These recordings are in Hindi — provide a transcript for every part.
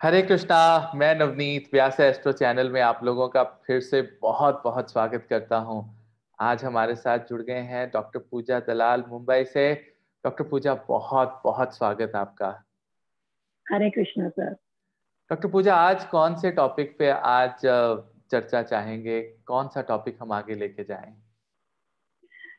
हरे कृष्णा। मैं नवनीत व्यास एस्ट्रो चैनल में आप लोगों का फिर से बहुत बहुत स्वागत करता हूं। आज हमारे साथ जुड़ गए हैं डॉक्टर पूजा दलाल मुंबई से। डॉक्टर पूजा, बहुत बहुत स्वागत आपका। हरे कृष्णा सर। डॉक्टर पूजा, आज कौन से टॉपिक पे आज चर्चा चाहेंगे? कौन सा टॉपिक हम आगे लेके जाएं?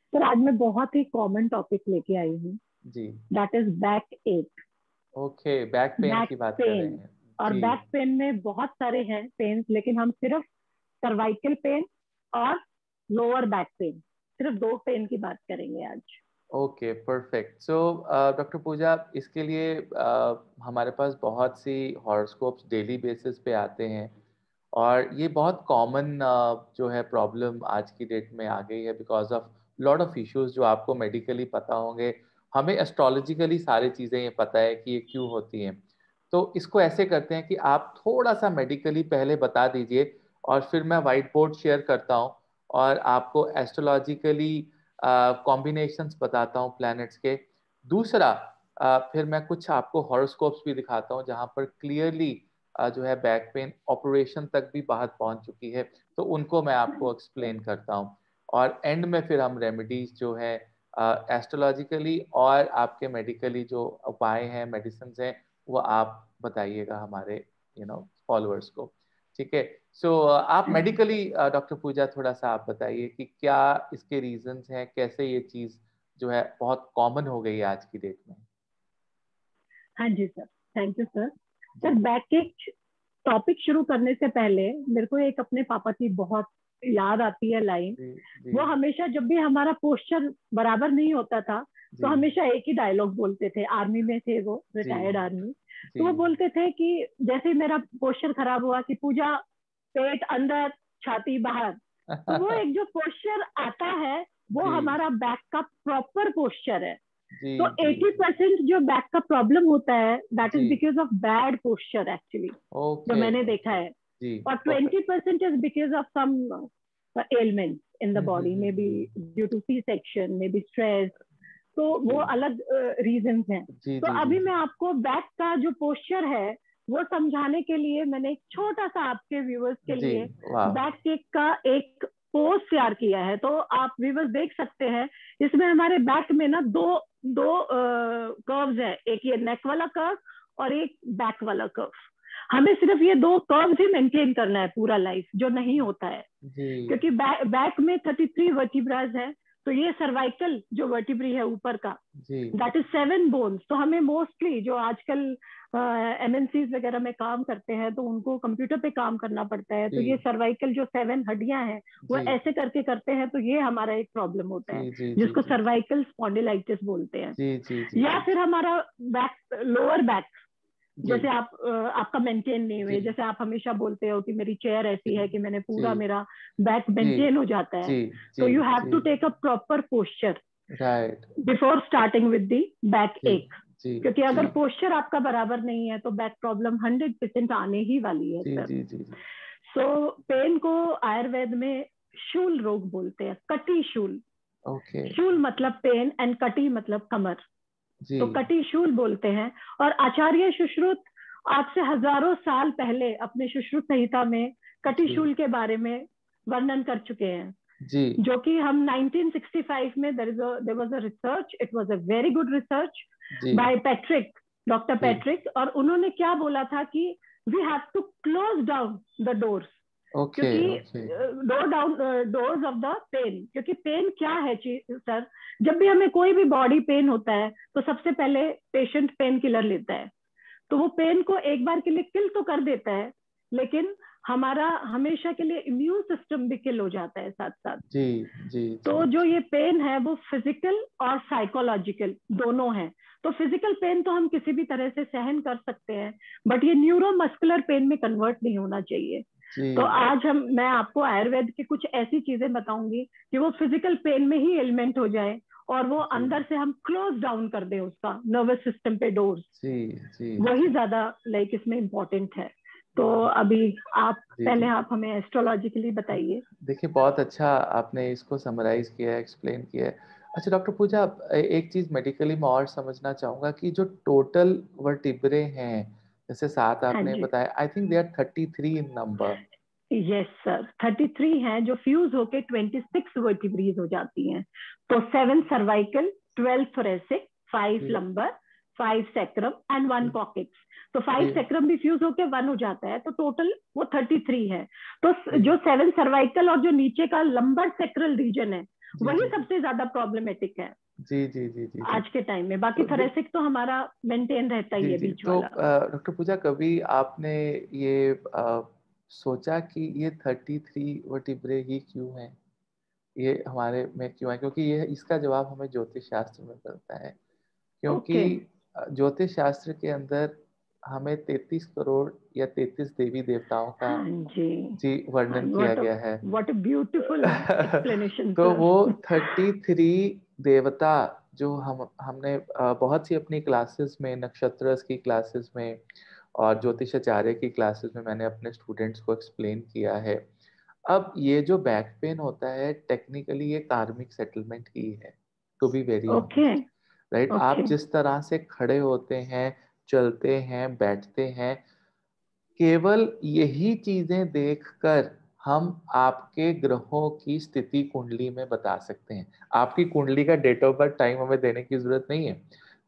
सर आज मैं बहुत ही कॉमन टॉपिक लेके आई हूँ। जी। दैट इज बैक एक। ओके, बैक पेन बैक की बात कर रहे पेन। हैं। और जी। बैक पेन में बहुत सारे हैं पेन, लेकिन हम सिर्फ सर्वाइकल पेन और लोअर बैक पेन, सिर्फ दो पेन की बात करेंगे आज। Okay, perfect. सो डॉक्टर पूजा, इसके लिए हमारे पास बहुत सी हॉरोस्कोप्स डेली बेसिस पे आते हैं और ये बहुत कॉमन जो है प्रॉब्लम आज की डेट में आ गई है because of lot of issues जो आपको मेडिकली पता होंगे। हमें एस्ट्रोलॉजिकली सारी चीज़ें ये पता है कि ये क्यों होती हैं। तो इसको ऐसे करते हैं कि आप थोड़ा सा मेडिकली पहले बता दीजिए और फिर मैं वाइट बोर्ड शेयर करता हूँ और आपको एस्ट्रोलॉजिकली कॉम्बिनेशंस बताता हूँ प्लैनेट्स के। दूसरा, फिर मैं कुछ आपको हॉरोस्कोप्स भी दिखाता हूँ जहाँ पर क्लियरली जो है बैक पेन ऑपरेशन तक भी बात पहुंच चुकी है, तो उनको मैं आपको एक्सप्लेन करता हूँ। और एंड में फिर हम रेमेडीज जो है एस्ट्रोलॉजिकली और आपके मेडिकली जो उपाय हैं, मेडिसिन हैं, वो आप बताइएगा हमारे फॉलोअर्स को। ठीक है। सो आप मेडिकली डॉक्टर पूजा थोड़ा सा आप बताइए कि क्या इसके रीजंस हैं, कैसे ये चीज जो है बहुत कॉमन हो गई है आज की डेट में। हाँ जी sir. Thank you sir. Sir जी बैक एक टॉपिक शुरू करने से पहले मेरे को एक अपने पापा की बहुत याद आती है लाइन। जी जी वो हमेशा जब भी हमारा पोस्चर बराबर नहीं होता था तो जी हमेशा एक ही डायलॉग बोलते थे। आर्मी में थे वो, जी रिटायर्ड आर्मी। जी तो वो बोलते थे कि जैसे ही मेरा पोस्चर खराब हुआ कि पूजा, पेट अंदर, छाती बाहर। तो वो एक जो पोस्चर आता है वो जी हमारा बैक का प्रॉपर पोस्चर है। जी तो जी 80% जो बैक का प्रॉब्लम होता है दैट जी। Is because of bad posture actually, जो ओके मैंने देखा ओके। है। जी। और perfect. 20% is because of some ailments in the body, maybe due to C-section, maybe stress। तो वो जी अलग रीजंस हैं। जी तो जी जी अभी जी। मैं आपको बैक का जो पोस्चर है वो समझाने के लिए मैंने एक छोटा सा आपके व्यूवर्स के जी। लिए वाह। बैक केक का एक पोज तैयार किया है। तो आप व्यूवर्स देख सकते हैं, इसमें हमारे बैक में ना दो दो कर्व्स है, एक ये नेक वाला कर्व और एक बैक वाला कर्व। हमें सिर्फ ये दो कर्व्स ही मेंटेन करना है पूरा लाइफ, जो नहीं होता है। जी क्योंकि बैक में 33 वर्टिब्राज है। तो ये सर्वाइकल जो वर्टिब्री है ऊपर का, जी दैट इज 7 बोन्स। तो हमें मोस्टली जो आजकल एमएनसीज वगैरह में काम करते हैं तो उनको कंप्यूटर पे काम करना पड़ता है। तो ये जी सर्वाइकल जो 7 हड्डियां हैं वो जी ऐसे करके करते हैं, तो ये हमारा एक प्रॉब्लम होता जी है जी जी जिसको जी सर्वाइकल स्पॉन्डिलाइटिस बोलते हैं। जी जी जी या जी फिर हमारा बैक, लोअर बैक, जी जैसे आप आपका मेंटेन नहीं जी हुए, जैसे आप हमेशा बोलते हो कि मेरी चेयर ऐसी है कि मैंने जी पूरा मेरा बैक जी मेंटेन हो जाता है। जी तो जी यू हैव जी। To take a proper posture right. Before starting with the back जी एक। जी क्योंकि जी अगर पोस्चर आपका बराबर नहीं है तो बैक प्रॉब्लम 100% आने ही वाली है जी सर। जी जी जी। सो पेन को आयुर्वेद में शूल रोग बोलते हैं, कटी शूल। ओके। शूल मतलब पेन एंड कटी मतलब कमर। जी तो कटी शूल बोलते हैं। और आचार्य सुश्रुत आज से हजारों साल पहले अपने सुश्रुत संहिता में कटी जी शूल के बारे में वर्णन कर चुके हैं। जी जो कि हम 1965 में there was a research, it was a very good research जी बाय पैट्रिक, डॉक्टर जी। पैट्रिक। और उन्होंने क्या बोला था कि we have to close down the doors. Okay क्योंकि okay. Door down, doors of the pain. क्योंकि पेन क्या है सर, जब भी हमें कोई भी बॉडी पेन होता है तो सबसे पहले पेशेंट पेन किलर लेता है। तो वो पेन को एक बार के लिए किल तो कर देता है, लेकिन हमारा हमेशा के लिए इम्यून सिस्टम भी किल हो जाता है साथ साथ। जी जी जी तो जो जी। ये पेन है वो फिजिकल और साइकोलॉजिकल दोनों है। तो फिजिकल पेन तो हम किसी भी तरह से सहन कर सकते हैं, बट ये न्यूरोमस्कुलर पेन में कन्वर्ट नहीं होना चाहिए। तो जी आज मैं आपको आयुर्वेद की कुछ ऐसी चीजें बताऊंगी कि वो फिजिकल पेन में ही एलिमेंट हो जाए और वो जी अंदर से हम क्लोज डाउन कर दें उसका नर्वस सिस्टम पे डोर्स। जी जी वही जी ज्यादा लाइक इसमें इम्पोर्टेंट है। तो अभी आप जी पहले जी। आप हमें एस्ट्रोलॉजिकली बताइए। देखिए, बहुत अच्छा आपने इसको समराइज किया है, एक्सप्लेन किया है। अच्छा डॉक्टर पूजा, एक चीज़ मेडिकली मैं और समझना चाहूँगा कि जो टोटल वर्टिब्रे हैं जैसे 7 हाँ आपने जी, बताया, I think they are 33 in number. Yes sir, 33 हैं जो फ्यूज होके 26 वर्टिब्रीज हो जाती हैं। तो 7 सर्वाइकल, 12 थोरेसिक, 5 जी लंबर, 5 सैक्रम एंड 1 जी कॉकिक्स। तो 5 जी सैक्रम भी फ्यूज होके 1 हो जाता है, तो टोटल वो 33 है। तो जी जो 7 सर्वाइकल और जो नीचे का लंबर सेक्रल रीजन है, जी वही जी सबसे ज्यादा प्रॉब्लमेटिक है जी जी जी जी जी। आज के टाइम में। बाकी तो थोरेसिक तो हमारा मेंटेन रहता ही जी है जी, बीच तो वाला। डॉक्टर पूजा, कभी आपने ये सोचा कि ये 33 वर्टिब्रे ही क्यों है, ये हमारे में क्यों है? क्योंकि ये इसका जवाब हमें ज्योतिष शास्त्र में मिलता है। क्योंकि ओके। ज्योतिष शास्त्र के अंदर हमें 33 करोड़ या 33 देवी देवताओं का हाँ जी। जी हाँ, वर्णन किया गया है। व्हाट अ ब्यूटीफुल एक्सप्लेनेशन तो सर। वो 33 देवता जो हमने बहुत सी अपनी क्लासेस में, नक्षत्र की क्लासेस में और ज्योतिषाचार्य की क्लासेस में मैंने अपने स्टूडेंट्स को एक्सप्लेन किया है। अब ये जो बैक पेन होता है, टेक्निकली ये कार्मिक सेटलमेंट ही है, to be very okay. Honest, right? आप ओके। जिस तरह से खड़े होते हैं, चलते हैं, बैठते हैं, केवल यही चीजें देखकर हम आपके ग्रहों की स्थिति कुंडली में बता सकते हैं। आपकी कुंडली का डेट ऑफ बर्थ टाइम हमें देने की जरूरत नहीं है।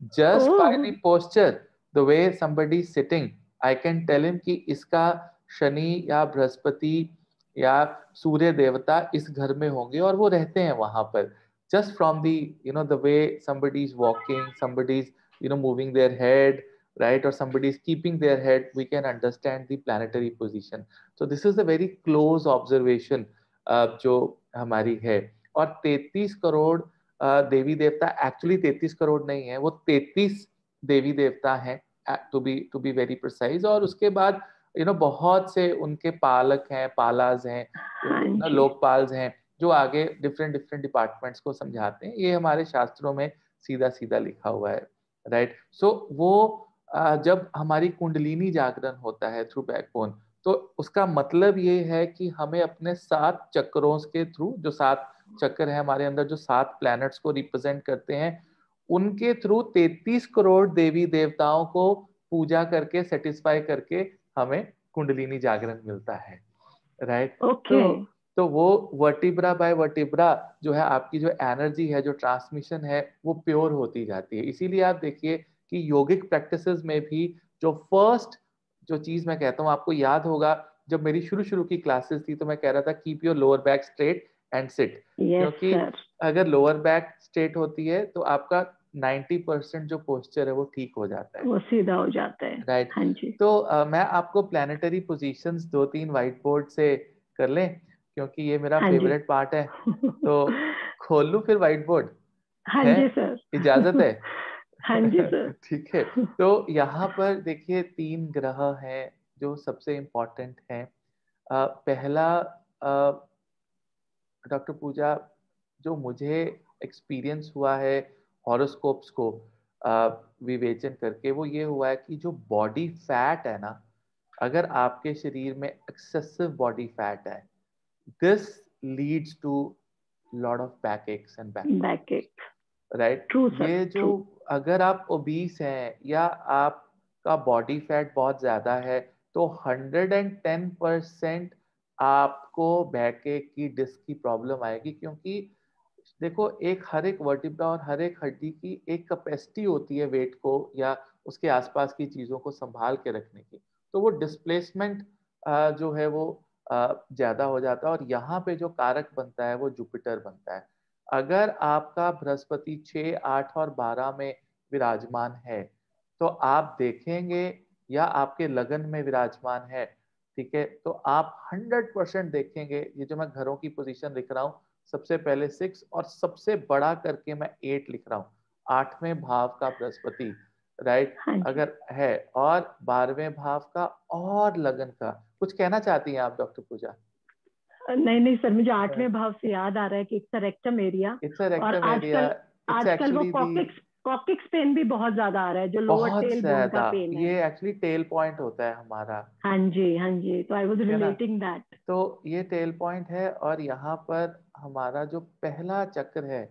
Just by oh. The posture, the way somebody sitting, I can tell him कि इसका शनि या बृहस्पति या सूर्य देवता इस घर में होंगे और वो रहते हैं वहां पर। Just from the the way somebody is walking, somebody is moving their head, right, or somebody is keeping their head, we can understand the planetary position. So this is a very close observation जो हमारी है। और 33 करोड़ देवी देवता, एक्चुअली 33 करोड़ नहीं है, वो 33 देवी देवता हैं, टू बी वेरी प्रिसाइज। और उसके बाद बहुत से उनके पालक हैं, पालाज हैं, हाँ जी। लोकपाल्स हैं, जो आगे डिफरेंट डिफरेंट डिपार्टमेंट्स को समझाते हैं। ये हमारे शास्त्रों में सीधा सीधा लिखा हुआ है, राइट? सो वो जब हमारी कुंडलिनी जागरण होता है थ्रू बैकबोन, तो उसका मतलब ये है कि हमें अपने 7 चक्रों के थ्रू, जो 7 चक्र है हमारे अंदर, जो 7 प्लैनेट्स को रिप्रेजेंट करते हैं, उनके थ्रू 33 करोड़ देवी देवताओं को पूजा करके, सेटिस्फाई करके हमें कुंडलिनी जागरण मिलता है, राइट? ओके। तो वो वर्टिब्रा बाय वर्टिब्रा जो है, आपकी जो एनर्जी है, जो ट्रांसमिशन है, वो प्योर होती जाती है। इसीलिए आप देखिए कि योगिक प्रैक्टिसेस में भी जो फर्स्ट जो चीज मैं कहता हूँ, आपको याद होगा जब मेरी शुरू शुरू की क्लासेस थी, तो मैं कह रहा था keep your lower back straight and sit. Yes क्योंकि सर। अगर लोअर बैक स्ट्रेट होती है तो आपका 90% जो पोस्चर है वो ठीक हो जाता है, वो सीधा हो जाता है। राइट? हाँ जी। तो मैं आपको प्लानिटरी पोजीशंस 2-3 व्हाइट बोर्ड से कर लें, क्योंकि ये मेरा हाँ जी। फेवरेट पार्ट है। तो खोल लूं फिर व्हाइट बोर्ड? हाँ है जी सर। इजाजत है? हाँ जी सर। ठीक है। तो यहाँ पर देखिए 3 ग्रह हैं जो सबसे इम्पोर्टेंट हैं। पहला, डॉक्टर पूजा, जो मुझे एक्सपीरियंस हुआ है हॉरोस्कोप्स को विवेचन करके, वो ये हुआ है कि जो बॉडी फैट है ना, अगर आपके शरीर में एक्सेसिव बॉडी फैट है, this leads to lot of back aches and back back problems, एक। राइट? ट्रू सर, ये जो, ट्रू। अगर आप ओबीस हैं या आपका बॉडी फैट बहुत ज्यादा है, तो 110% आपको बैकएक की, डिस्क की प्रॉब्लम आएगी। क्योंकि देखो, हर एक वर्टिब्रा और हर एक हड्डी की एक कैपेसिटी होती है वेट को या उसके आसपास की चीजों को संभाल के रखने की। तो वो डिस्प्लेसमेंट जो है वो ज्यादा हो जाता है, और यहाँ पे जो कारक बनता है वो जुपिटर बनता है। अगर आपका बृहस्पति 6, 8 और 12 में विराजमान है, तो आप देखेंगे, या आपके लगन में विराजमान है, ठीक है, तो आप 100% देखेंगे। ये जो मैं घरों की पोजीशन लिख रहा हूँ, सबसे पहले 6 और सबसे बड़ा करके मैं 8 लिख रहा हूँ, 8वें भाव का बृहस्पति, राइट, हाँ जी। अगर है, और 12वें भाव का और लगन का। कुछ कहना चाहती हैं आप डॉक्टर पूजा? नहीं नहीं सर, मुझे 8वें भाव से याद आ रहा है कि it's a rectum area. It's a और रेक्टम एरिया, आजकल, इट्स आजकल वो एक्चुअली दी, कॉकिक्स पेन भी बहुत ज्यादा आ रहा है, जो लोअर बहुत टेल बोन का ज्यादा, पेन है। ये एक्चुअली टेल पॉइंट होता है हमारा, हाँ जी, हाँ जी, तो आई वाज ठीक है ना? Relating that. तो ये टेल पॉइंट है, और यहाँ पर हमारा जो पहला चक्र है,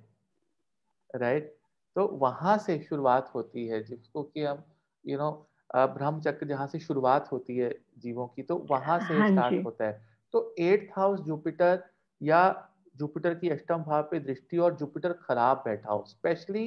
राइट, तो वहां से शुरुआत होती है, जिसको कि हम यू नो ब्रह्म चक्र जहाँ से शुरुआत होती है जीवों की, तो वहां से हाँ स्टार्ट जी। होता है। तो 8th हाउस जुपिटर, या जुपिटर की अष्टम भाव पे दृष्टि और जुपिटर खराब बैठा हो, specially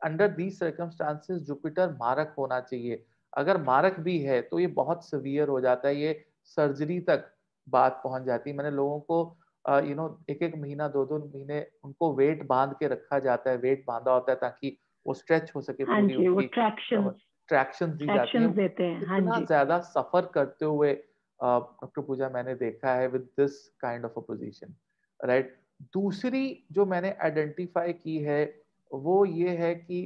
under these circumstances Jupiter मारक होना चाहिए। अगर मारक भी है तो ये बहुत सीवियर हो जाता है, ये सर्जरी तक बात पहुंच जाती है। मैंने लोगों को एक एक महीना, दो दो महीने उनको वेट बांध के रखा जाता है, वेट बांधा होता है ताकि वो स्ट्रेच हो सके हाँ पूरी जी, वो उनकी ट्रैक्शन ट्रैक्शन दी जाती है। ट्रैक्शन देते हैं। हाँ इतना जी। ज्यादा सफर करते हुए डॉक्टर पूजा मैंने देखा है with this kind of a position, right. दूसरी जो मैंने आइडेंटिफाई की है वो ये है कि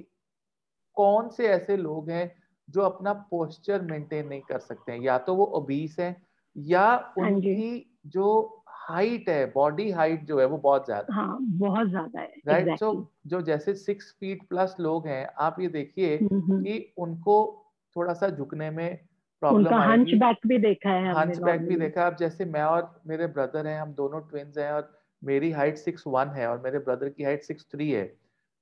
कौन से ऐसे लोग हैं जो अपना पोस्चर मेंटेन नहीं कर सकते हैं, या तो वो ओबीस हैं, या हाँ जी। उनकी जो हाइट है, बॉडी हाइट जो है वो बहुत ज्यादा है, हाँ, बहुत ज्यादा है, राइट। So exactly. जो जैसे 6 फीट प्लस लोग हैं, आप ये देखिए हम्म। कि उनको थोड़ा सा झुकने में प्रॉब्लम उनका हंच आएगी। बैक भी देखा है हमने हंच बैक भी नॉर्मली। देखा। अब जैसे मैं और मेरे ब्रदर हैं, हम दोनों ट्विन्स हैं, और मेरी हाइट 6'1" है और मेरे ब्रदर की हाइट 6'3" है,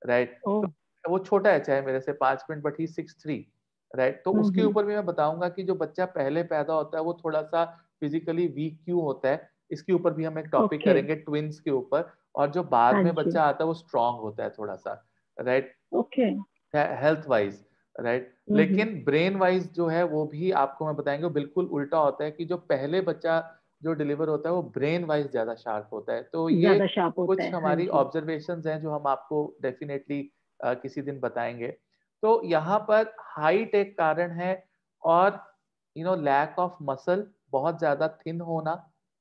राइट। ओ। तो वो छोटा है चाहे मेरे से 5 मिनट, बट ही 6'3", राइट। तो उसके हम्म। ऊपर भी मैं बताऊंगा कि जो बच्चा पहले पैदा होता है वो थोड़ा सा फिजिकली वीक क्यों होता है, इसके ऊपर भी हम एक टॉपिक ओके। करेंगे ट्विन्स के ऊपर। और जो बाद हाँ में जी। बच्चा आता है वो स्ट्रांग होता है थोड़ा सा, right, okay. Health wise, right. Hmm. लेकिन ब्रेन वाइज जो है वो भी आपको मैं बताएंगे, बिल्कुल उल्टा होता है कि जो पहले बच्चा जो डिलीवर होता है वो ब्रेन वाइज ज्यादा शार्प होता है। तो ये ज्यादा शार्प होता कुछ है, हाँ हमारी जी। ऑब्जर्वेशंस हैं जो हम आपको डेफिनेटली किसी दिन बताएंगे। तो यहाँ पर हाइट एक कारण है, और लैक ऑफ मसल, बहुत ज्यादा थिन होना,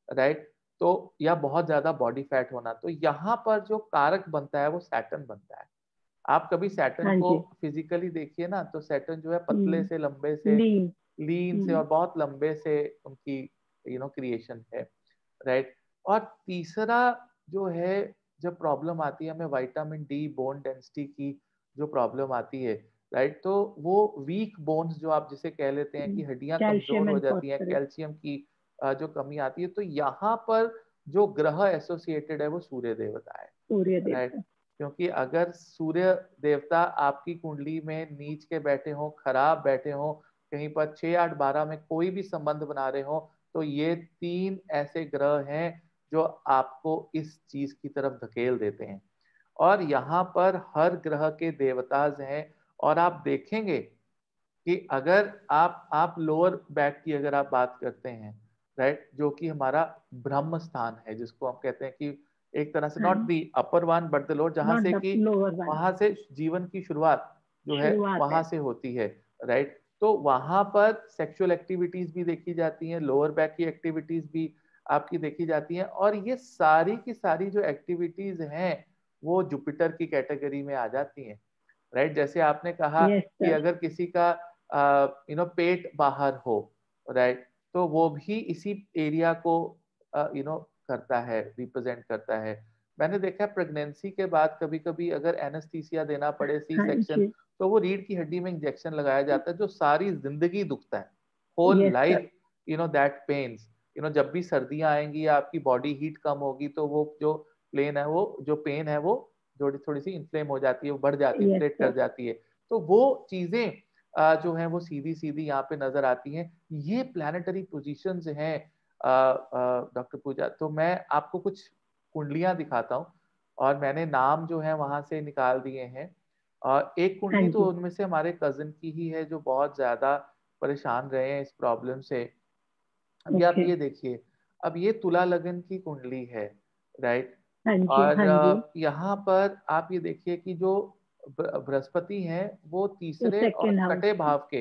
राइट। तो या बहुत ज्यादा बॉडी फैट होना, तो यहाँ पर जो कारक बनता है वो सैटर्न बनता है। आप कभी सैटर्न हाँ को जी। फिजिकली देखिए ना, तो सैटर्न जो है पतले हम्म। से, लंबे से, लीन। लीन से हम्म। और बहुत लंबे से उनकी क्रिएशन है, राइट। और तीसरा जो है, जब प्रॉब्लम आती है हमें विटामिन डी, बोन डेंसिटी की जो प्रॉब्लम आती है, राइट, तो वो वीक बोन्स जो आप जिसे कह लेते हैं कि हड्डियां कमजोर कैल्शियम हो एंड जाती हैं, फॉस्फोरस। कैल्शियम की जो कमी आती है, तो यहाँ पर जो ग्रह एसोसिएटेड है वो सूर्य देवता है, सूर्य राइट। देवता। क्योंकि अगर सूर्य देवता आपकी कुंडली में नीच के बैठे हो, खराब बैठे हो, कहीं पर 6, 8, 12 में कोई भी संबंध बना रहे हो, तो ये 3 ऐसे ग्रह हैं जो आपको इस चीज की तरफ धकेल देते हैं। और यहाँ पर हर ग्रह के देवताज हैं। और आप देखेंगे कि अगर आप लोअर बैक की अगर आप बात करते हैं, राइट, जो कि हमारा ब्रह्म स्थान है, जिसको हम कहते हैं कि एक तरह से नॉट हाँ। The upper one but the lower, जहां नॉट से द कि लोअर वन। वहां से जीवन की शुरुआत जो है शुरुआत वहां है। से होती है, राइट। तो वहां पर सेक्सुअल एक्टिविटीज भी देखी जाती हैं, लोअर बैक की एक्टिविटीज भी आपकी देखी जाती हैं, और ये सारी की सारी जो एक्टिविटीज हैं वो जुपिटर की कैटेगरी में आ जाती हैं, राइट। जैसे आपने कहा यस कि सर। अगर किसी का पेट बाहर हो, राइट, तो वो भी इसी एरिया को करता है, रिप्रेजेंट करता है। मैंने देखा है प्रेगनेंसी के बाद कभी कभी अगर एनेस्थीसिया देना पड़े, सी हाँ सेक्शन, जी। तो वो रीढ़ की हड्डी में इंजेक्शन लगाया जाता है जो सारी जिंदगी दुखता है, whole yes sir. Life, that pains. जब भी सर्दियां आएंगी या आपकी बॉडी हीट कम होगी, तो वो जो प्लेन है, वो जो पेन है, वो थोड़ी थोड़ी सी इन्फ्लेम हो जाती है, वो बढ़ जाती है, यस इन्फ्लेट कर सर। जाती है। तो वो चीजें जो है वो सीधी सीधी यहाँ पे नजर आती हैं। ये प्लानिटरी पोजीशंस हैं डॉक्टर पूजा। तो मैं आपको कुछ कुंडलियां दिखाता हूँ, और मैंने नाम जो है वहां से निकाल दिए हैं। और एक हाँ कुंडली तो जी। उनमें से हमारे कजिन की ही है जो बहुत ज्यादा परेशान रहे हैं इस प्रॉब्लम से। अभी आप ओके। ये देखिए, अब ये तुला लगन की कुंडली है, राइट। हाँ जी। और हाँ जी। यहाँ पर आप ये देखिए कि जो बृहस्पति हैं वो ये तीसरे और सेकेंड हाउस। छठे भाव के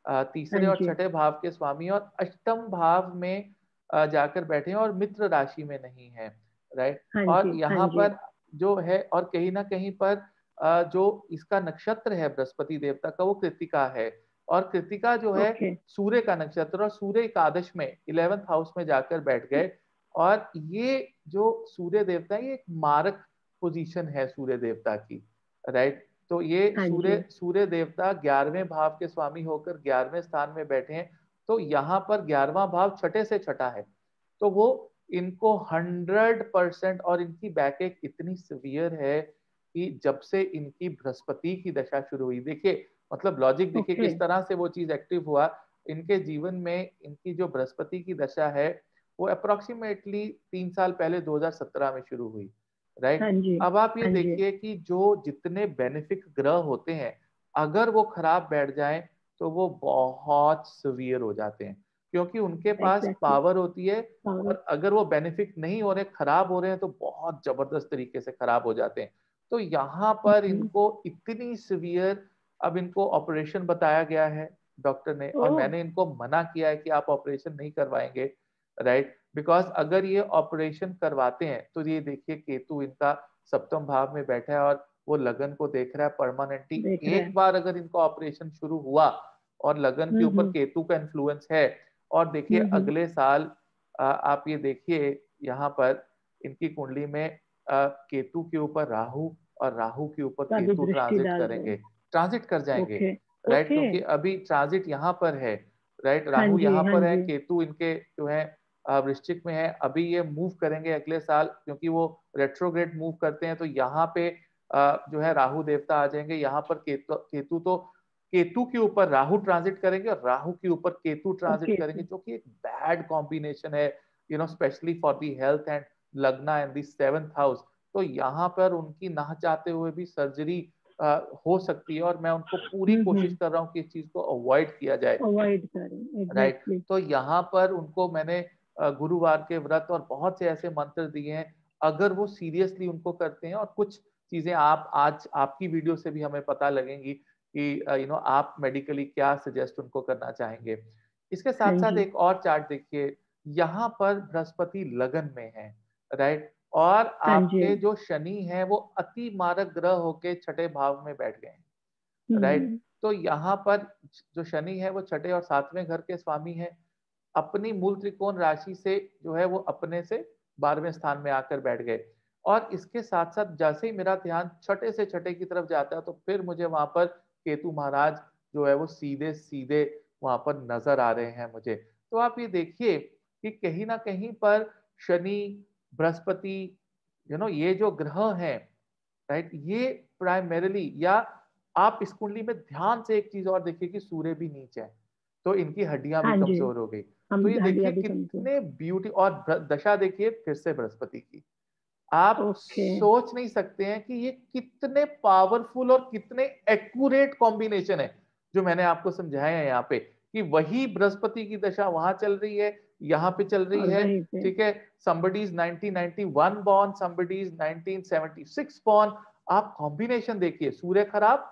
हाँ तीसरे और जी। छठे भाव के स्वामी, और अष्टम भाव में जाकर बैठे हैं और मित्र राशि में नहीं है, राइट। हाँ और जी। हाँ यहाँ जी। पर जो है, और कहीं ना कहीं पर जो इसका नक्षत्र है बृहस्पति देवता का, वो कृतिका है। और कृतिका जो है ओके। सूर्य का नक्षत्र, और सूर्य एकादश में 11th हाउस में जाकर बैठ गए। और ये जो सूर्य देवता है, ये एक मारक पोजीशन है सूर्य देवता की, राइट। तो ये हाँ जी। सूर्य सूर्य देवता 11वें भाव के स्वामी होकर 11वें स्थान में बैठे हैं। तो यहाँ पर 11वां भाव छठे से छठा है, तो वो इनको 100%, और इनकी बैकएक इतनी सिवियर है कि जब से इनकी बृहस्पति की दशा शुरू हुई, देखिए मतलब लॉजिक देखिए ओके। किस तरह से वो चीज एक्टिव हुआ। इनके जीवन में इनकी जो बृहस्पति की दशा है वो अप्रोक्सीमेटली 3 साल पहले 2017 में शुरू हुई, हाँ राइट। जी। अब आप ये हाँ जी। देखिए कि जो जितने बेनिफिक ग्रह होते हैं, अगर वो खराब बैठ जाएं तो वो बहुत सिवियर हो जाते हैं, क्योंकि उनके पास एग्जैक्टली। पावर होती है। पावर। और अगर वो बेनिफिट नहीं हो रहे, खराब हो रहे हैं, तो बहुत जबरदस्त तरीके से खराब हो जाते हैं। तो यहाँ पर इनको इतनी सिवियर, अब इनको ऑपरेशन बताया गया है डॉक्टर ने, ओ। और मैंने इनको मना किया है कि आप ऑपरेशन नहीं करवाएंगे, राइट। बिकॉज अगर ये ऑपरेशन करवाते हैं तो ये देखिए केतु इनका सप्तम भाव में बैठा है और वो लगन को देख रहा है परमानेंटली। देख रहा एक है। बार अगर इनका ऑपरेशन शुरू हुआ और लगन के ऊपर हम्म। केतु का इन्फ्लुएंस है, और देखिए हम्म। अगले साल आप ये देखिए यहाँ पर इनकी कुंडली में केतु के ऊपर राहु और राहु के ऊपर का भी केतु दृष्टि ट्रांजिट डाल रहे करेंगे, हैं। ट्रांजिट कर जाएंगे, ओके। राइट। ओके। क्योंकि अभी ट्रांजिट यहाँ पर है, राइट। हाँ राहु जी। यहाँ हाँ पर है, जी। केतु इनके जो है वृश्चिक में है। अभी ये मूव करेंगे अगले साल, क्योंकि वो रेट्रोग्रेड मूव करते हैं, तो यहाँ पे जो है राहु देवता आ जाएंगे। यहाँ पर केतु केतु तो केतु के ऊपर राहु ट्रांजिट करेंगे और राहु के ऊपर केतु ट्रांजिट ओके। करेंगे, जो कि एक बैड कॉम्बिनेशन है, specially for the health and लग्ना एंड दी 7th हाउस। तो यहाँ पर उनकी ना चाहते हुए भी सर्जरी हो सकती है, और मैं उनको पूरी कोशिश कर रहा हूँ कि इस चीज को अवॉइड किया जाए, अवॉइड करें, राइट। एग्जैक्टली। तो यहाँ पर उनको मैंने गुरुवार के व्रत और बहुत से ऐसे मंत्र दिए हैं। अगर वो सीरियसली उनको करते हैं, और कुछ चीजें आप आज आपकी वीडियो से भी हमें पता लगेंगी कि आप मेडिकली क्या सजेस्ट उनको करना चाहेंगे। इसके हाँ साथ साथ जी। एक और चार्ट देखिए, यहाँ पर बृहस्पति लगन में है, राइट। और हाँ जी। आपके जो शनि है वो अति मारक ग्रह होके छठे भाव में बैठ गए हैं, राइट। हम्म। तो यहाँ पर जो शनि है वो छठे और सातवें घर के स्वामी है। अपनी मूल त्रिकोण राशि से जो है वो अपने से 12वें स्थान में आकर बैठ गए। और इसके साथ साथ जैसे ही मेरा ध्यान छठे से छठे की तरफ जाता है, तो फिर मुझे वहां पर केतु महाराज जो है वो सीधे सीधे वहां पर नजर आ रहे हैं मुझे। तो आप ये देखिए कि कहीं ना कहीं पर शनि, बृहस्पति, ये जो ग्रह हैं, राइट, ये प्राइमरीली, या आप इस कुंडली में ध्यान से एक चीज और देखिए कि सूर्य भी नीच है, तो इनकी हड्डियां भी हाँ जी। कमजोर हो गई। हम तो ये देखिए हड्डियां भी कमजोर। कितने ब्यूटी, और दशा देखिए फिर से बृहस्पति की। आप ओके। सोच नहीं सकते हैं कि ये कितने पावरफुल और कितने एक्यूरेट कॉम्बिनेशन है जो मैंने आपको समझाया है यहाँ पे, कि वही बृहस्पति की दशा वहां चल रही है, यहाँ पे चल रही और है, वहीं पे। ठीक है। somebody is 1991 born, somebody is 1976 born। आप कॉम्बिनेशन देखिए, सूर्य खराब,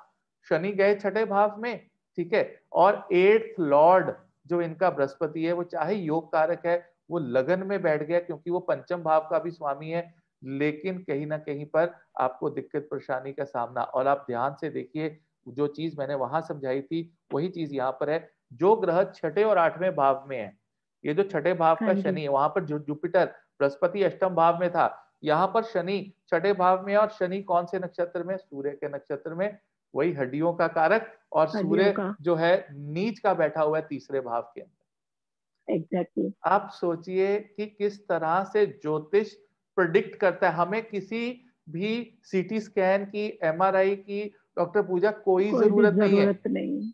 शनि गए छठे भाव में, ठीक है। और 8th लॉर्ड जो इनका बृहस्पति है, वो चाहे योग कारक है, वो लगन में बैठ गया, क्योंकि वो पंचम भाव का भी स्वामी है। लेकिन कहीं ना कहीं पर आपको दिक्कत परेशानी का सामना, और आप ध्यान से देखिए, जो चीज मैंने वहां समझाई थी वही चीज यहाँ पर है। जो ग्रह छठे और 8वें भाव में है, ये जो छठे भाव हाँ का जी। शनि है, वहां पर जुपिटर, बृहस्पति अष्टम भाव में था, यहाँ पर शनि छठे भाव में है। और शनि कौन से नक्षत्र में? सूर्य के नक्षत्र में, वही हड्डियों का कारक। और हड्डियों सूर्य का। जो है नीच का बैठा हुआ है तीसरे भाव के अंदर। एग्जैक्टली। आप सोचिए कि किस तरह से ज्योतिष प्रिडिक्ट करता है। हमें किसी भी सीटी स्कैन की, एमआरआई की, डॉक्टर पूजा, कोई कोई भी जरूरत नहीं है। जरूरत नहीं।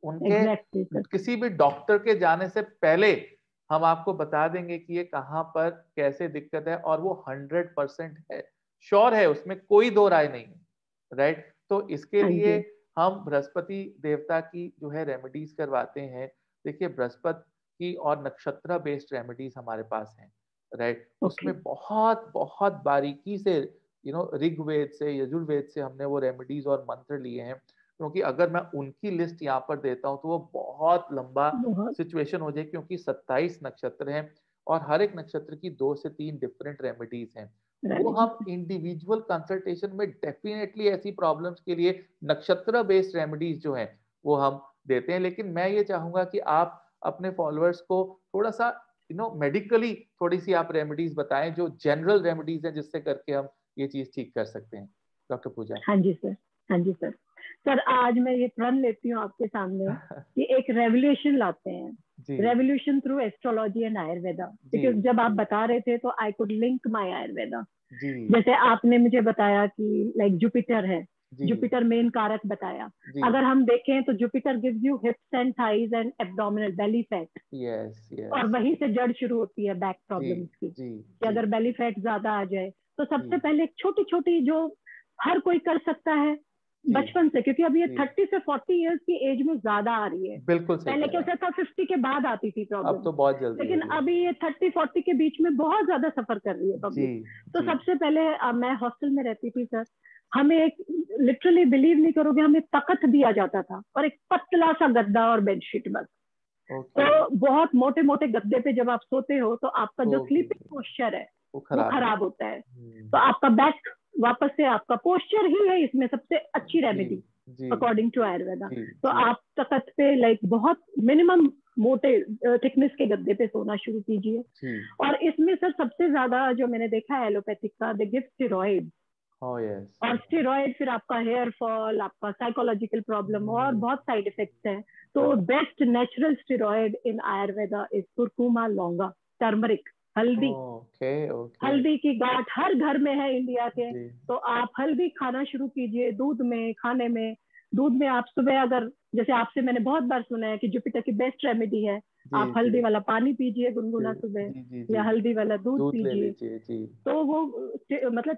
उनके एग्जैक्टली सर। किसी भी डॉक्टर के जाने से पहले हम आपको बता देंगे कि ये कहाँ पर कैसे दिक्कत है, और वो 100% है, श्योर है, उसमें कोई दो राय नहीं है, राइट। तो इसके हाँ लिए जी। हम बृहस्पति देवता की जो है रेमेडीज करवाते हैं। देखिए बृहस्पति की और नक्षत्र बेस्ड रेमेडीज हमारे पास हैं, राइट। ओके। उसमें बहुत बहुत बारीकी से ऋग्वेद से, यजुर्वेद से हमने वो रेमेडीज और मंत्र लिए हैं। क्योंकि अगर मैं उनकी लिस्ट यहाँ पर देता हूँ तो वो बहुत लंबा बहुत। सिचुएशन हो जाए, क्योंकि 27 नक्षत्र हैं और हर एक नक्षत्र की 2 से 3 डिफरेंट रेमेडीज हैं। वो रेमेडी। हम इंडिविजुअल कंसल्टेशन में डेफिनेटली ऐसी प्रॉब्लम्स के लिए नक्षत्र बेस्ड रेमेडीज जो हैं वो हम देते हैं। लेकिन मैं ये चाहूंगा कि आप अपने फॉलोअर्स को थोड़ा सा मेडिकली थोड़ी सी आप रेमेडीज बताएं, जो जनरल रेमेडीज हैं, जिससे करके हम ये चीज ठीक कर सकते हैं, डॉक्टर पूजा। हाँ जी सर। हाँ जी सर। सर आज मैं ये प्रण लेती हूँ आपके सामने कि एक रेवोल्यूशन लाते हैं। जी revolution through astrology and Ayurveda, जी क्योंकि जब आप बता रहे थे तो I could link my Ayurveda. जी जैसे आपने मुझे बताया कि लाइक जुपिटर है, जुपिटर मेन कारक बताया। जी अगर हम देखें तो Jupiter gives you hips and thighs and abdominal belly fat, yes और यस वहीं से जड़ शुरू होती है बैक जी प्रॉब्लम्स की, जी कि जी अगर बेली फैट ज्यादा आ जाए तो सबसे जी पहले छोटी छोटी जो हर कोई कर सकता है जी बचपन से, क्योंकि अब ये जी 30 से 40 इयर्स की एज में ज्यादा आ रही है। बिल्कुल सही पहले कह रहे क्या हैं। था 50 के बाद आती थी अब प्रॉब्लम, तो बहुत जल्दी हो लेकिन रही है। अभी ये 30-40 के बीच में बहुत ज्यादा सफर कर रही है जी पब्लिक। तो जी सबसे पहले मैं हॉस्टल में रहती थी सर, हमें एक, लिटरली बिलीव नहीं करोगे, हमें तख्त दिया जाता था और एक पतला सा गद्दा और बेडशीट बस। ओके। तो बहुत मोटे मोटे गद्दे पे जब आप सोते हो तो आपका जो तो स्लीपिंग पोस्चर है वो वो खराब हो। खराब होता है। तो आपका बैक, वापस से आपका पोस्चर ही है इसमें सबसे अच्छी जी रेमेडी जी अकॉर्डिंग टू आयुर्वेदा। जी तो जी आप तख्त पे लाइक बहुत मिनिमम मोटे थिकनेस के गद्दे पे सोना शुरू कीजिए। जी। और इसमें सर सबसे ज्यादा जो मैंने देखा है एलोपैथिक का, they give steroid. Oh yes. और स्टेरॉइड फिर आपका हेयर फॉल, आपका साइकोलॉजिकल प्रॉब्लम और बहुत साइड इफेक्ट्स हैं। तो best natural steroid in Ayurveda is curcuma longa, turmeric, haldi. Okay okay. हल्दी की गांठ हर घर में है इंडिया के, जी तो आप हल्दी खाना शुरू कीजिए दूध में, खाने में। दूध में आप सुबह, अगर जैसे आपसे मैंने बहुत बार सुना है कि जुपिटर की बेस्ट रेमेडी है, जी आप जी हल्दी वाला पानी पीजिए जी गुनगुना सुबह, जी जी या जी। हल्दी वाला दूध दूध ले पीजिए। लीजिए जी तो वो मतलब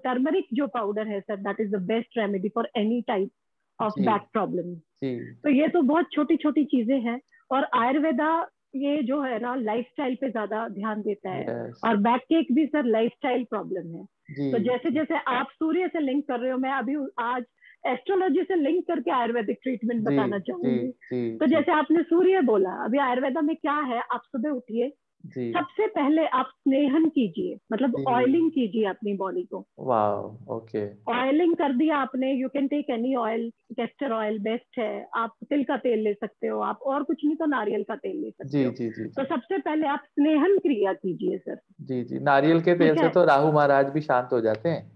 टर्मरिक जो पाउडर है sir, that is the best remedy for any type of जी बैक प्रॉब्लम। जी। तो ये तो बहुत छोटी छोटी चीजें हैं। और आयुर्वेदा ये जो है ना लाइफस्टाइल पे ज्यादा ध्यान देता है। यस। और बैक केक भी सर लाइफस्टाइल प्रॉब्लम है। जी तो जैसे जी जैसे आप सूर्य से लिंक कर रहे हो, मैं अभी आज एस्ट्रोलॉजी से लिंक करके आयुर्वेदिक ट्रीटमेंट जी बताना जी चाहूंगी। जी तो जी जैसे आपने सूर्य बोला, अभी आयुर्वेदा में क्या है, आप सुबह उठिए, जी सबसे पहले आप स्नेहन कीजिए, मतलब जी। ऑयलिंग कीजिए अपनी बॉडी को। वाह ओके। ऑयलिंग कर दिया आपने, you can take any oil, castor oil best है, आप तिल का तेल ले सकते हो, आप और कुछ नहीं तो नारियल का तेल ले जी सकते हो। जी जी तो जी सबसे पहले आप स्नेहन क्रिया कीजिए सर। जी जी। नारियल के तेल ठीक से है, तो राहु महाराज भी शांत हो जाते हैं।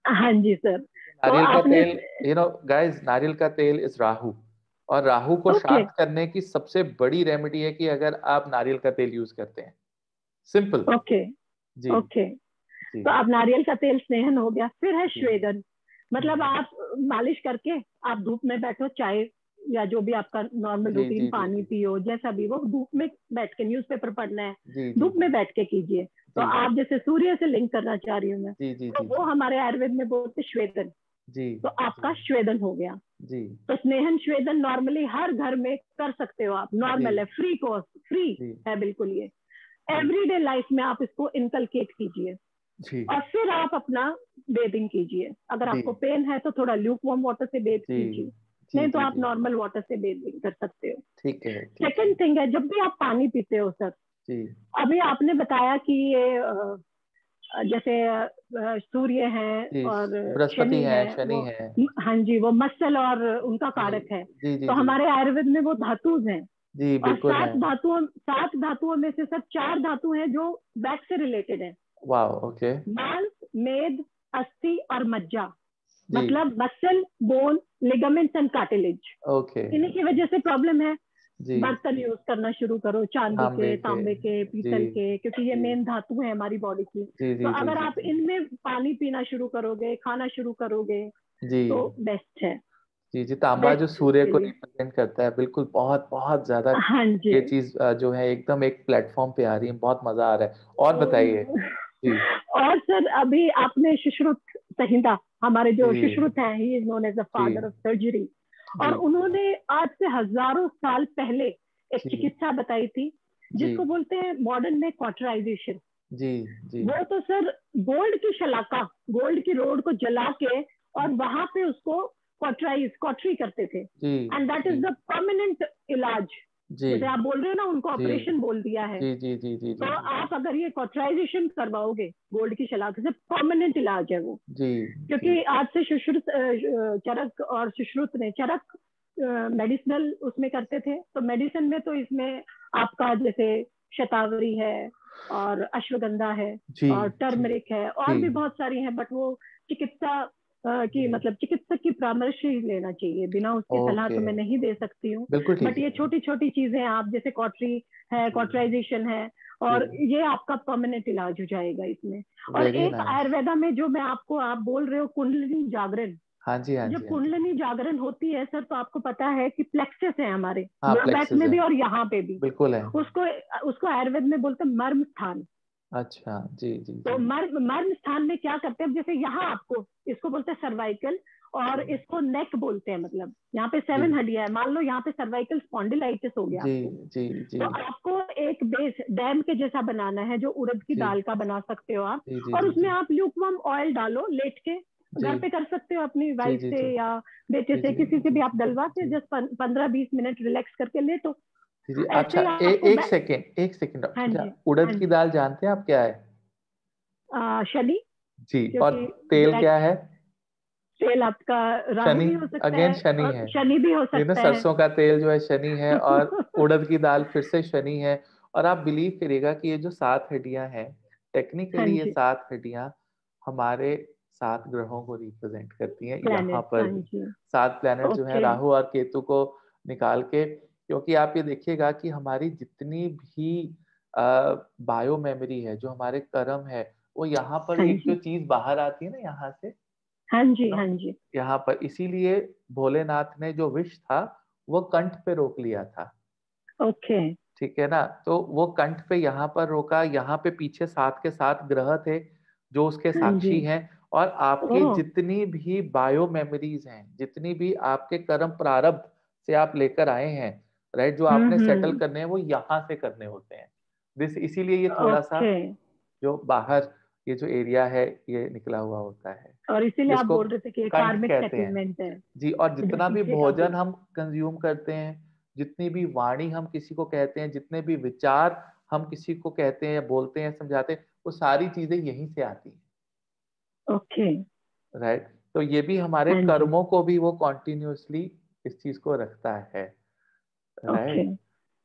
हाँ जी सर। तो नारियल का आपने, तेल, गाइस, नारियल का तेल इज राहु। और राहु को ओके शांत करने की सबसे बड़ी रेमेडी है कि अगर आप नारियल का तेल यूज करते हैं। सिंपल। ओके जी ओके। जी तो आप नारियल का तेल स्नेहन हो गया, फिर है जी। श्वेदन। मतलब हम्म, आप मालिश करके आप धूप में बैठो, चाय या जो भी आपका नॉर्मल जी रूटीन, जी जी पानी जी पियो, जैसा भी वो, धूप में बैठ के, न्यूज़पेपर पढ़ना है जी जी धूप में बैठ के कीजिए। तो जी आप जैसे सूर्य से लिंक करना चाह रही हूँ मैं, जी जी तो जी वो हमारे आयुर्वेद में बोलते श्वेदन। जी तो जी आपका श्वेदन हो गया। जी तो स्नेहन श्वेदन नॉर्मली हर घर में कर सकते हो आप, जी नॉर्मल है, फ्री कॉस्ट, फ्री जी है बिल्कुल ये। जी एवरीडे लाइफ में आप इसको इनकलकेट कीजिए। जी और फिर आप अपना बेदिंग कीजिए। अगर जी आपको पेन है तो थोड़ा ल्यूक वार्म वाटर से बेद जी कीजिए, जी नहीं तो जी आप जी। नॉर्मल वाटर से बेदिंग कर सकते हो। ठीक है ठीक है। सेकंड थिंग है, जब भी आप पानी पीते हो सर, जी अभी आपने बताया कि ये जैसे सूर्य है जी। और बृहस्पति शनि है, है शनि वो, है। हाँ जी, वो मसल और उनका जी कारक है। जी जी तो जी हमारे आयुर्वेद में वो धातुज हैं। जी और बिल्कुल है। 7 धातुओं में से सब 4 धातु हैं जो बैक से रिलेटेड है। वाह ओके। मांस, मेद, अस्थि और मज्जा। जी मतलब muscle, bone, ligaments and cartilage. Okay. इन्हीं की वजह से प्रॉब्लम है। जी बर्तन यूज करना शुरू करो, चांदी तांबे के, के। तांबे के, जी पीतल के, क्योंकि ये जी मेन धातु है हमारी बॉडी की। जी तो जी जी अगर जी आप इनमें पानी पीना शुरू करोगे, खाना शुरू करोगे, जी तो बेस्ट है, जी जी। तांबा जो बेस्ट सूर्य के को लिए। रिप्रेजेंट करता है, बिल्कुल बहुत बहुत ज्यादा। हाँ जी। ये चीज जो है एकदम एक प्लेटफॉर्म पे आ रही है, बहुत मजा आ रहा है। और बताइए। जी और सर अभी आपने सुश्रुत संहिता, हमारे जो जी सुश्रुत है, he is known as the जी फादर ऑफ सर्जरी। और जी उन्होंने आज से हजारों साल पहले एक जी चिकित्सा बताई थी, जी जिसको बोलते हैं मॉडर्न में कॉटराइजेशन। जी जी वो तो सर गोल्ड की शलाका, गोल्ड की रोड को जला के और वहां पे उसको कॉटरी करते थे। जी एंड दैट जी इज द परमानेंट इलाज। जी जैसे आप बोल रहे हो ना, उनको जी ऑपरेशन बोल दिया है। जी जी जी जी तो जी जी आप अगर ये कॉटराइजेशन करवाओगे गोल्ड की शलाका से, परमानेंट इलाज है वो। जी जी क्योंकि आज से सुश्रुत चरक और सुश्रुत ने चरक मेडिसिनल उसमें करते थे, तो मेडिसिन में तो इसमें आपका जैसे शतावरी है और अश्वगंधा है जी और जी टर्मरिक है, और जी भी बहुत सारी हैं, बट वो चिकित्सा की, जी। मतलब चिकित्सक की परामर्श ही लेना चाहिए, बिना उसकी सलाह ओके। तो मैं नहीं दे सकती हूँ। बिल्कुल बट ठीक ये है। छोटी छोटी चीजें आप जैसे कॉटरी है, जी कॉटराइजेशन है, जी। और ये आपका परमानेंट इलाज हो जाएगा इसमें। और वेरी एक नाइस। आयुर्वेदा में जो मैं आपको, आप बोल रहे हो कुंडलिनी जागरण, हाँ जी, हाँ जब जी, हाँ जी। कुंडलिनी जागरण होती है सर, तो आपको पता है कि प्लेक्सस है हमारे हाँ, लोअर बैक प्लेक्सस में है, भी और यहाँ पे भी। बिल्कुल है। उसको उसको आयुर्वेद में बोलते हैं मर्म स्थान। अच्छा, जी जी तो जी। मर्म मर्म स्थान में क्या करते हैं, अब जैसे यहाँ आपको इसको बोलते हैं सर्वाइकल, और जी इसको नेक बोलते हैं। मतलब यहाँ पे जी 7 हड्डियां है, मान लो यहाँ पे सर्वाइकल स्पॉन्डिलाइटिस हो गया जी आपको, जी जी तो आपको एक बेस डैम के जैसा बनाना है, जो उड़द की जी दाल का बना सकते हो आप। जी जी और जी उसमें जी आप ल्यूकवार्म ऑयल डालो, लेट के जी घर पे कर सकते हो अपनी जी वाइफ जी से जी या बेटे जी से, जी किसी से जी भी आप डलवा के जी जस्ट 15-20 मिनट रिलैक्स करके लेटो। जी जी। ऐसे अच्छा, ही आपको एक सेकेंड, एक सेकेंड डॉक्टर हाँ पूजा, जी, उड़द हाँ की जी। दाल जानते हैं आप क्या है? शनि, जी, और क्योंकि तेल ब्लैक क्या है? तेल आपका राहु शनि, भी हो सकता अगेन है शनि और है। शनि भी हो ये ना सकता है। सरसों का तेल जो है शनि है, और उड़द की दाल फिर से शनि है। और आप बिलीव करिएगा कि ये जो 7 हड्डियां हैं, हाँ टेक्निकली ये जी, 7 हड्डियां हमारे 7 ग्रहों को रिप्रेजेंट करती हैं यहाँ प्लैनेट, पर हाँ भी। जी। 7 प्लैनेट जो है ओके, राहु और केतु को निकाल के, क्योंकि आप ये देखिएगा कि हमारी जितनी भी बायो मेमोरी है, जो हमारे कर्म है, वो यहाँ पर हाँ एक जो जी, चीज बाहर आती है ना यहाँ से, हाँ जी, नो, हाँ जी। यहाँ पर इसीलिए भोलेनाथ ने जो विष था वो कंठ पे रोक लिया था। ओके, ठीक है ना? तो वो कंठ पे यहाँ पर रोका, यहाँ पे पीछे 7 के 7 ग्रह थे जो उसके हाँ जी। साक्षी हैं। और आपके ओ, जितनी भी बायो मेमोरीज हैं, जितनी भी आपके कर्म प्रारब्ध से आप लेकर आए हैं, राइट, जो आपने सेटल हम्म। करने हैं, वो यहाँ से करने होते हैं। दिस इसीलिए ये थोड़ा सा ओके, जो बाहर ये जो एरिया है, ये निकला हुआ होता है, और इसीलिए आप जिसको बोल रहे थे कि कंठ कार्मिक कहते हैं। सेटलमेंट है जी, और जो जितना भी पीछे का भी। भोजन हम कंज्यूम करते हैं, जितनी भी वाणी हम किसी को कहते हैं, जितने भी विचार हम किसी को कहते हैं या बोलते हैं, समझाते हैं, वो सारी चीजें यहीं से आती हैं, ओके, राइट। तो ये भी हमारे हाँ जी, कर्मों को भी वो कॉन्टिन्यूअसली इस चीज को रखता है, ओके। राइट।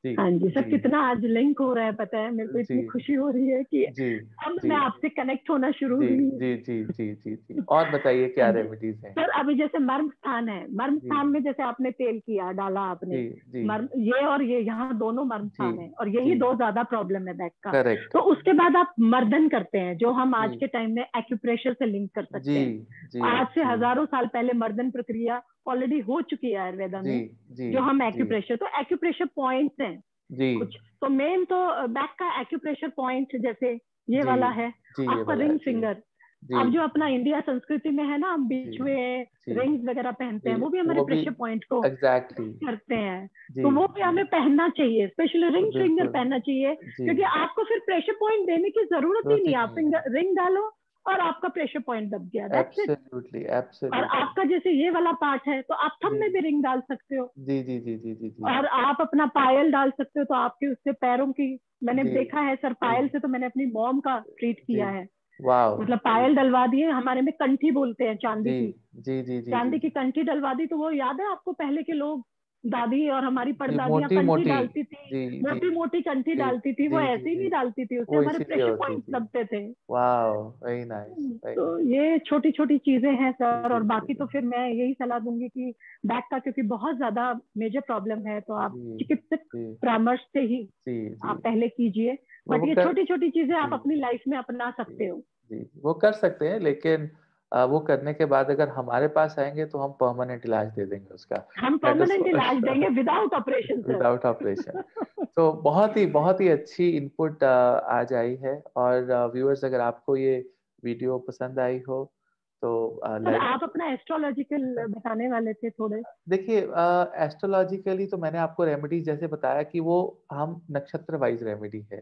जी हाँ जी सर, जी कितना आज लिंक हो रहा है पता है, मेरे को जी इतनी खुशी हो रही है कि जी अब जी मैं आपसे कनेक्ट होना शुरू जी हुई। जी जी जी जी जी। और बताइए हाँ क्या जी रेमेडीज हैं? सर, अभी जैसे मर्म स्थान है, मर्म जी स्थान में जैसे आपने तेल किया डाला जी आपने, जी मर्म ये और ये यहाँ दोनों मर्म जी स्थान है, और जी। यही दो ज्यादा प्रॉब्लम है बैक का। करेक्ट। तो उसके बाद आप मर्दन करते हैं, जो हम आज जी के टाइम में एक्यूप्रेशर से लिंक कर जी सकते हैं। जी आज से जी हजारों साल पहले मर्दन प्रक्रिया ऑलरेडी हो चुकी है आयुर्वेदा जी में। जी जो हम जी एक्यूप्रेशर, तो एक्यूप्रेशर पॉइंट्स हैं जी कुछ। तो मेन तो बैक का एक्यूप्रेशर पॉइंट जैसे ये जी वाला है जी, ये आपका वाला है रिंग जी। फिंगर। जी अब जो अपना इंडिया संस्कृति में है ना, हम जी बीच में जी रिंग्स वगैरह पहनते जी, हैं, वो भी हमारे वो भी प्रेशर पॉइंट को एग्जैक्टली। करते हैं। जी तो वो भी जी हमें पहनना चाहिए, स्पेशली रिंग फिंगर बिल्कुल। पहनना चाहिए, जी, क्योंकि आपको फिर प्रेशर पॉइंट देने की जरूरत ही जरूरत ही नहीं है। आप नहीं है। फिंगर रिंग डालो और आपका प्रेशर पॉइंट दब गया, दैट्स इट। एब्सोल्युटली और एब्सोल्युटली। आपका जैसे ये वाला पार्ट है, तो आप थंब जी में भी रिंग डाल सकते हो, जी जी जी जी जी जी और आप अपना पायल डाल सकते हो, तो आपके उससे पैरों की, मैंने जी देखा है सर, जी पायल से तो मैंने अपनी मॉम का ट्रीट जी। किया है। वाओ। मतलब जी पायल डलवा दिए, हमारे में कंठी बोलते हैं चांदी जी की, जी जी जी जी चांदी की कंठी डलवा दी। तो वो याद है आपको, पहले के लोग, दादी और हमारी जी, परदादियां मोटी कंठी मोटी। डालती थी, जी जी मोटी मोटी कंठी जी डालती थी, वो जी जी ऐसे ही जी, नहीं डालती थी, उससे वो हमारे इसीलिए प्रेशर होती पॉइंट थी। दबते थे। वाओ, वेरी नाइस, वेरी तो नाइस। ये छोटी छोटी चीजें हैं जी सर, जी और जी बाकी तो फिर मैं यही सलाह दूंगी कि बैक का क्योंकि बहुत ज्यादा मेजर प्रॉब्लम है, तो आप जी चिकित्सक जी परामर्श से ही जी जी। आप पहले कीजिए। बट वो ये कर छोटी छोटी चीजें आप जी अपनी लाइफ में अपना जी सकते हो। जी, वो कर सकते हैं, लेकिन वो करने के बाद अगर हमारे पास आएंगे तो हम परमानेंट इलाज दे देंगे उसका। हम दैट इज परमानेंट इलाज देंगे without operation sir. Without operation. तो बहुत ही अच्छी इनपुट आज आई है। और व्यूअर्स, अगर आपको ये वीडियो पसंद आई हो तो सर लाइक। आप अपना एस्ट्रोलॉजिकल बताने वाले थे थोड़े। देखिए, एस्ट्रोलॉजिकली तो मैंने आपको रेमेडीज जैसे बताया कि वो हम नक्षत्र वाइज रेमेडी है।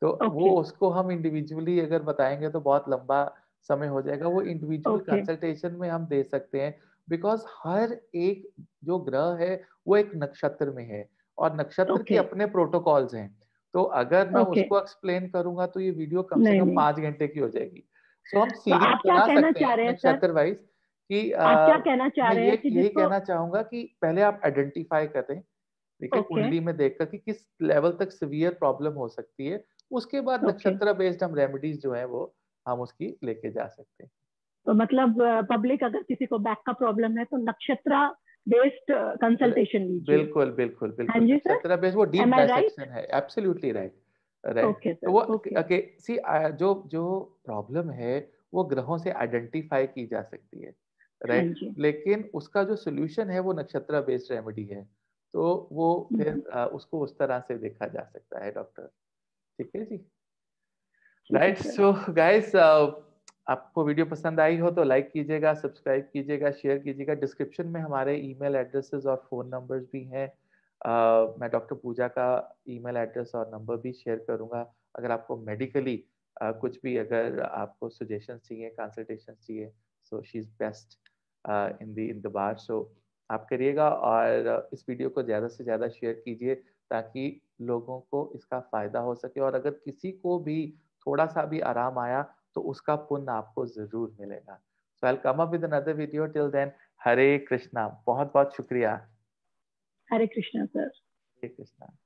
तो वो ओके, उसको हम इंडिविजुअली अगर बताएंगे तो बहुत लंबा समय हो जाएगा। वो इंडिविजुअल ओके, कंसल्टेशन में हम दे सकते हैं, बिकॉज हर एक जो ग्रह है वो एक नक्षत्र में है, और नक्षत्र के ओके, अपने प्रोटोकॉल्स हैं। तो अगर मैं ओके। उसको एक्सप्लेन करूंगा तो ये वीडियो कम से नहीं कम नहीं, 5 घंटे की हो जाएगी। सो हम तो सीरीज आप क्या बना कहना सकते चाह हैं रहे हैं सर? नक्षत्र वाइज कि आप क्या कहना चाह मैं रहे ये हैं कि यही जिसको, कहना चाहूंगा कि पहले आप आइडेंटिफाई करें, ठीक है, ओके, कुंडली में देखकर कि किस लेवल तक सीवियर प्रॉब्लम हो सकती है। उसके बाद ओके। नक्षत्र बेस्ड हम रेमेडीज जो है वो हम उसकी लेके जा सकते हैं। तो मतलब पब्लिक अगर किसी को बैक का प्रॉब्लम है तो नक्षत्रा बेस्ड कंसल्टेशन लीजिए। बिल्कुल बिल्कुल हाँ बिल्कुल, जी सर, नक्षत्र बेस्ड वो डीप एम आई राइट? डायसेक्शन है, एब्सोल्युटली राइट, राइट। ओके तो सर, वो ओके, ओके सी जो जो प्रॉब्लम है वो ग्रहों से आइडेंटिफाई की जा सकती है। हाँ राइट। जी। लेकिन उसका जो सोल्यूशन है वो नक्षत्र बेस्ड रेमेडी है, तो वो फिर उसको उस तरह से देखा जा सकता है डॉक्टर। ठीक है जी। ठीक है राइट। सर। सो गाइस, आपको वीडियो पसंद आई हो तो लाइक कीजिएगा, सब्सक्राइब कीजिएगा, शेयर कीजिएगा। डिस्क्रिप्शन में हमारे ईमेल एड्रेसेस और फोन नंबर्स भी हैं। मैं डॉक्टर पूजा का ईमेल एड्रेस और नंबर भी शेयर करूंगा। अगर आपको मेडिकली कुछ भी, अगर आपको सजेशन चाहिए, कंसल्टेशन चाहिए, so she is best in the bar. सो आप करिएगा, और इस वीडियो को ज़्यादा से ज़्यादा शेयर कीजिए ताकि लोगों को इसका फायदा हो सके। और अगर किसी को भी थोड़ा सा भी आराम आया तो उसका पुण्य आपको जरूर मिलेगा। So I will come up with another video. Till then, Hare Krishna. बहुत बहुत शुक्रिया। हरे कृष्णा सर। हरे कृष्णा।